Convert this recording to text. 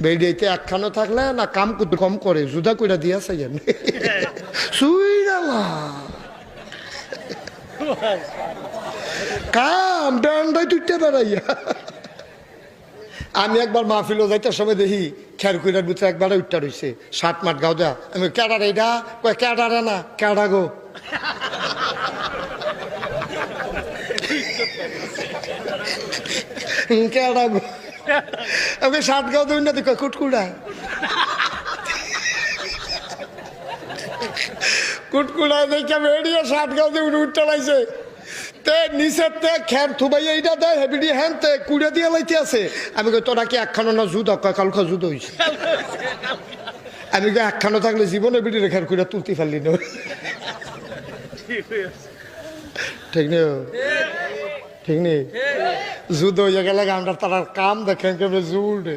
বেড়িয়েতে একখানো থাকলে না কাম কম করে জুদা কইরা দিয়েছে যেন সুই না কাম ডান্ডাই তুইতে বেড়াইয়া। আমি একবার মাহফিলও যাইতার সময় দেখি খের কুইরার ভিতরে একবার উঠটা রয়েছে 60 মাঠ গাও দেয়া। আমি ক্যাডার এইটা কয় ক্যাডারে না ক্যাডা গো। ক্যাডা গো আমি 60 গাও দিন না কয় কুটকুড়া কুটকুড়া দেখে বেরিয়ে 60 গাও দিয়ে উঠটা লাইছে তে নিচের তে খের থুবাই এইটা দেয় হেবিডি হ্যান তে কুড়ে দিয়ে লাইতে আছে। আমি কই তোরা কি একখানো না জুদ কালকা জুদ হইছে। আমি কই একখানো থাকলে জীবনে বিডি খের কুড়ে তুলতে পারলি না। ঠিক নেই ঠিক নেই জুদ হইয়া গেলে আমরা তার কাম দেখেন কেমন জুড়ে